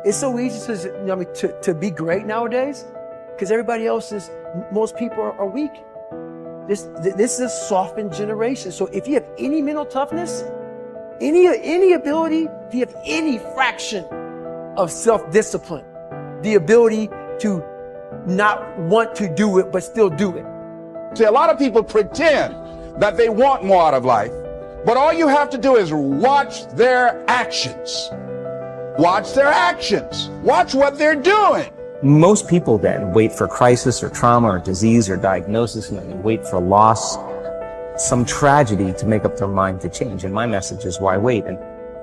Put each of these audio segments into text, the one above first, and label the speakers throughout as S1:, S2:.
S1: It's so easy to be great nowadays because most people are weak. This is a softened generation. So if you have any mental toughness, any ability, if you have any fraction of self-discipline, the ability to not want to do it, but still do it.
S2: See, a lot of people pretend that they want more out of life, but all you have to do is watch their actions. Watch their actions. Watch what they're doing.
S3: Most people then wait for crisis or trauma or disease or diagnosis, and then they wait for loss, some tragedy to make up their mind to change. And my message is, why wait?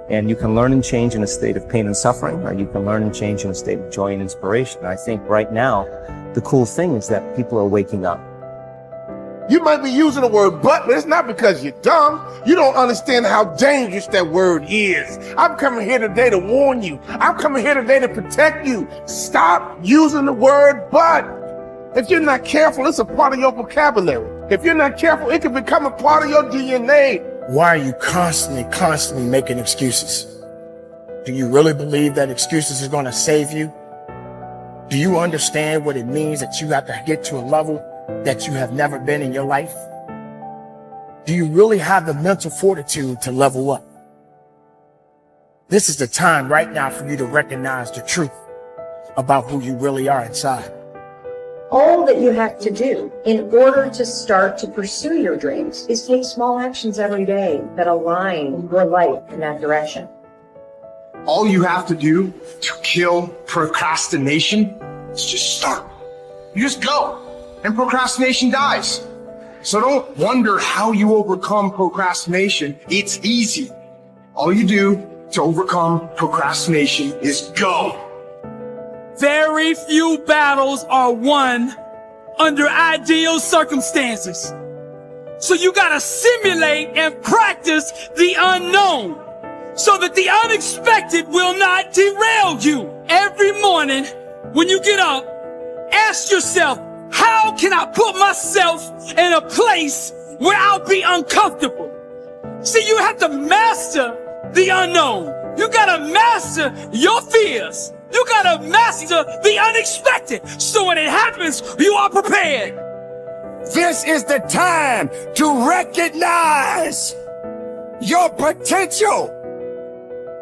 S3: And you can learn and change in a state of pain and suffering, or you can learn and change in a state of joy and inspiration. And I think right now, the cool thing is that people are waking up.
S4: You might be using the word but it's not because you're dumb. You don't understand how dangerous that word is. I'm coming here today to warn you. I'm coming here today to protect you. Stop using the word but. If you're not careful, it's a part of your vocabulary. If you're not careful, it can become a part of your DNA. Why are you constantly making excuses? Do you really believe that excuses are going to save you? Do you understand what it means that you have to get to a level that you have never been in your life? Do you really have the mental fortitude to level up? This is the time right now for you to recognize the truth about who you really are inside.
S5: All that you have to do in order to start to pursue your dreams is take small actions every day that align your life in that direction.
S6: All you have to do to kill procrastination is just start. You just go, and procrastination dies. So don't wonder how you overcome procrastination. It's easy. All you do to overcome procrastination is go.
S7: Very few battles are won under ideal circumstances. So you gotta simulate and practice the unknown so that the unexpected will not derail you. Every morning when you get up, ask yourself, how can I put myself in a place where I'll be uncomfortable? See, you have to master the unknown. You gotta master your fears. You gotta master the unexpected, so when it happens, you are prepared.
S4: This is the time to recognize your potential,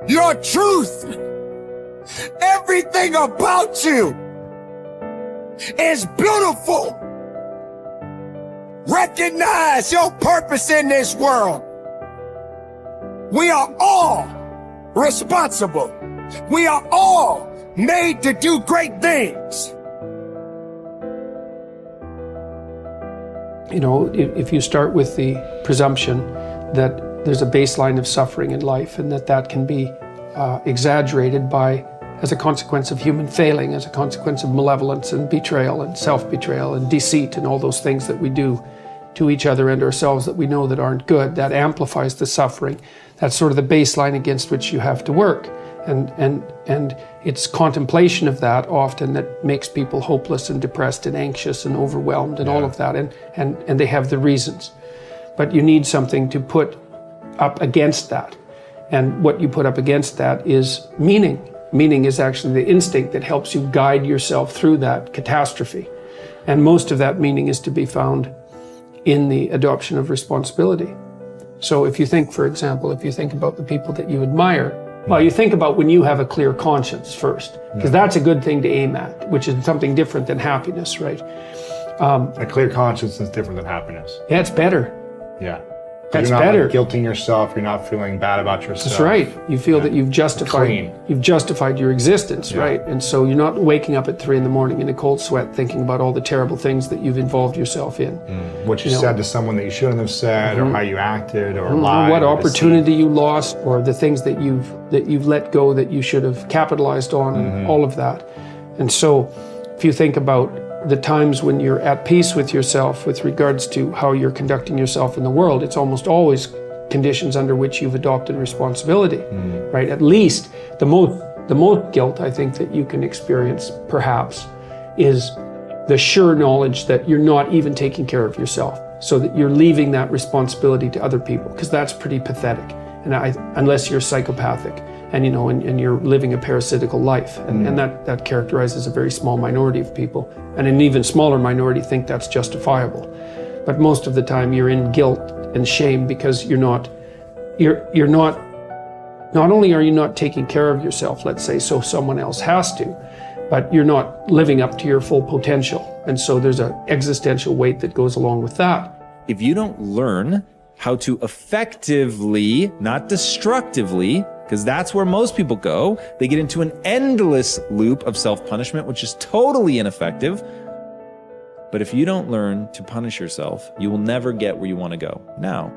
S4: your truth. Everything about you is beautiful. Recognize your purpose in this world. We are all responsible. We are all made to do great things.
S8: You know, if you start with the presumption that there's a baseline of suffering in life and that can be exaggerated as a consequence of human failing, as a consequence of malevolence and betrayal and self-betrayal and deceit and all those things that we do to each other and ourselves that we know that aren't good, that amplifies the suffering. That's sort of the baseline against which you have to work. And it's contemplation of that often that makes people hopeless and depressed and anxious and overwhelmed and all of that, and they have the reasons. But you need something to put up against that. And what you put up against that is meaning. Meaning is actually the instinct that helps you guide yourself through that catastrophe. And most of that meaning is to be found in the adoption of responsibility. So if you think, for example, if you think about the people that you admire, well, you think about when you have a clear conscience first, because that's a good thing to aim at, which is something different than happiness, right?
S9: A clear conscience is different than happiness.
S8: Yeah, it's better.
S9: Yeah.
S8: That's
S9: you're not
S8: better.
S9: Like guilting yourself. You're not feeling bad about yourself.
S8: That's right. You feel that you've justified your existence, right? And so you're not waking up at 3 a.m. in a cold sweat thinking about all the terrible things that you've involved yourself in.
S9: What you said to someone that you shouldn't have said, or how you acted, or lied.
S8: What opportunity you lost, or the things that you've let go that you should have capitalized on, and all of that. And so if you think about the times when you're at peace with yourself with regards to how you're conducting yourself in the world, it's almost always conditions under which you've adopted responsibility, right? At least the most guilt I think that you can experience perhaps is the sure knowledge that you're not even taking care of yourself, so that you're leaving that responsibility to other people, because that's pretty pathetic, and unless you're psychopathic. and and you're living a parasitical life, and that characterizes a very small minority of people, and an even smaller minority think that's justifiable. But most of the time you're in guilt and shame because not only are you not taking care of yourself, let's say, so someone else has to, but you're not living up to your full potential. And so there's an existential weight that goes along with that.
S10: If you don't learn how to effectively, not destructively, because that's where most people go, they get into an endless loop of self-punishment, which is totally ineffective. But if you don't learn to punish yourself, you will never get where you want to go. Now,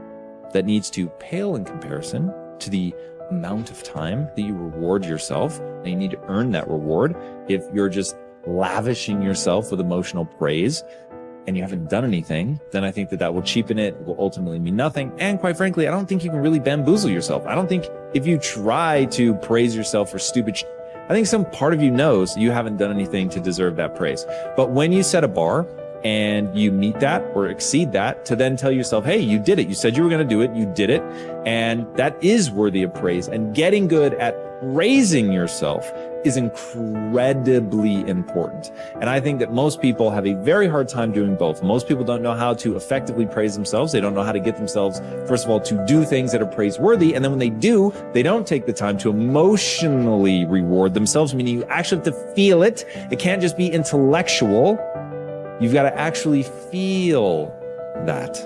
S10: that needs to pale in comparison to the amount of time that you reward yourself, and you need to earn that reward. If you're just lavishing yourself with emotional praise and you haven't done anything, then I think that will cheapen it, will ultimately mean nothing. And quite frankly, I don't think you can really bamboozle yourself. I don't think if you try to praise yourself for stupid I think some part of you knows you haven't done anything to deserve that praise. But when you set a bar and you meet that or exceed that, to then tell yourself, hey, you did it. You said you were going to do it. You did it. And that is worthy of praise. And getting good at praising yourself is incredibly important. And I think that most people have a very hard time doing both. Most people don't know how to effectively praise themselves. They don't know how to get themselves, first of all, to do things that are praiseworthy. And then when they do, they don't take the time to emotionally reward themselves, meaning you actually have to feel it. It can't just be intellectual. You've got to actually feel that.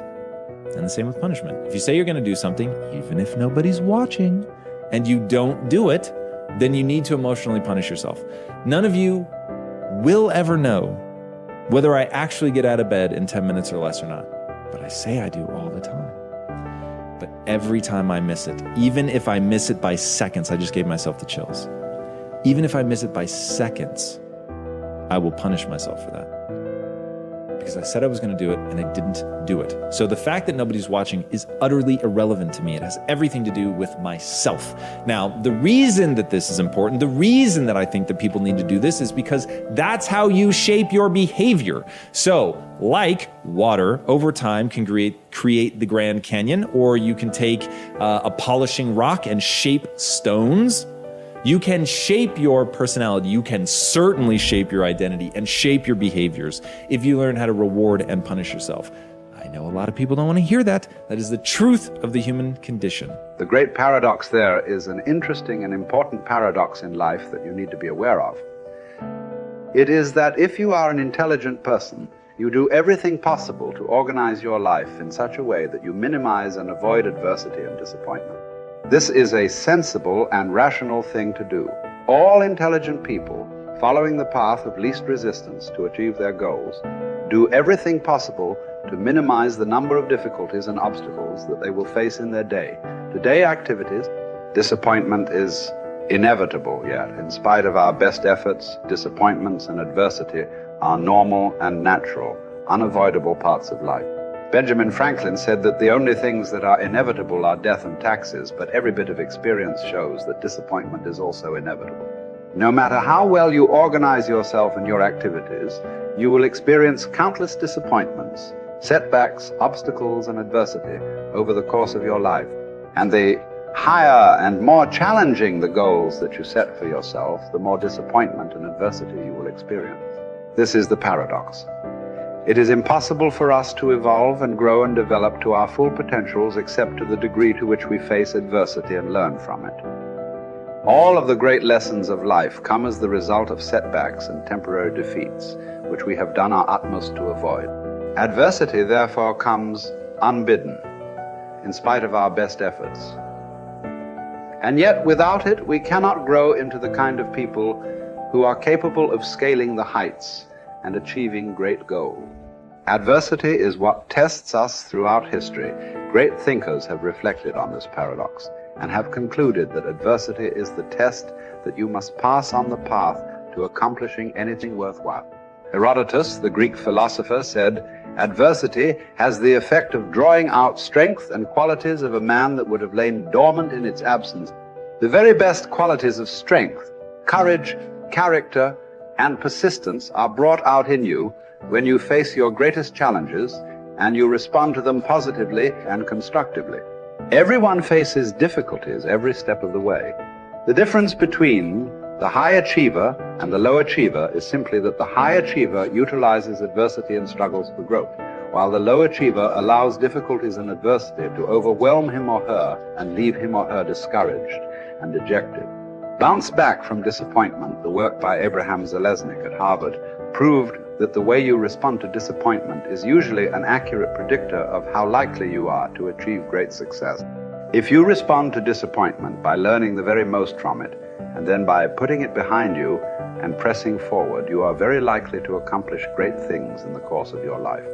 S10: And the same with punishment. If you say you're going to do something, even if nobody's watching, and you don't do it, then you need to emotionally punish yourself. None of you will ever know whether I actually get out of bed in 10 minutes or less or not. But I say I do all the time. But every time I miss it, even if I miss it by seconds, I just gave myself the chills. Even if I miss it by seconds, I will punish myself for that. Because I said I was going to do it and I didn't do it. So the fact that nobody's watching is utterly irrelevant to me. It has everything to do with myself. Now, the reason that this is important, the reason that I think that people need to do this is because that's how you shape your behavior. So, like water, over time can create the Grand Canyon, or you can take a polishing rock and shape stones. You can shape your personality. You can certainly shape your identity and shape your behaviors if you learn how to reward and punish yourself. I know a lot of people don't want to hear that. That is the truth of the human condition.
S11: The great paradox there is an interesting and important paradox in life that you need to be aware of. It is that if you are an intelligent person, you do everything possible to organize your life in such a way that you minimize and avoid adversity and disappointment. This is a sensible and rational thing to do. All intelligent people, following the path of least resistance to achieve their goals, do everything possible to minimize the number of difficulties and obstacles that they will face in their day. Today activities, disappointment is inevitable yet. In spite of our best efforts, disappointments and adversity are normal and natural, unavoidable parts of life. Benjamin Franklin said that the only things that are inevitable are death and taxes, but every bit of experience shows that disappointment is also inevitable. No matter how well you organize yourself and your activities, you will experience countless disappointments, setbacks, obstacles, and adversity over the course of your life. And the higher and more challenging the goals that you set for yourself, the more disappointment and adversity you will experience. This is the paradox. It is impossible for us to evolve and grow and develop to our full potentials except to the degree to which we face adversity and learn from it. All of the great lessons of life come as the result of setbacks and temporary defeats, which we have done our utmost to avoid. Adversity, therefore, comes unbidden, in spite of our best efforts. And yet, without it, we cannot grow into the kind of people who are capable of scaling the heights and achieving great goals. Adversity is what tests us throughout history. Great thinkers have reflected on this paradox and have concluded that adversity is the test that you must pass on the path to accomplishing anything worthwhile. Herodotus, the Greek philosopher, said, "Adversity has the effect of drawing out strength and qualities of a man that would have lain dormant in its absence." The very best qualities of strength, courage, character, and persistence are brought out in you when you face your greatest challenges and you respond to them positively and constructively. Everyone faces difficulties every step of the way. The difference between the high achiever and the low achiever is simply that the high achiever utilizes adversity and struggles for growth, while the low achiever allows difficulties and adversity to overwhelm him or her and leave him or her discouraged and dejected. Bounce Back from Disappointment, the work by Abraham Zeleznik at Harvard, proved that the way you respond to disappointment is usually an accurate predictor of how likely you are to achieve great success. If you respond to disappointment by learning the very most from it, and then by putting it behind you and pressing forward, you are very likely to accomplish great things in the course of your life.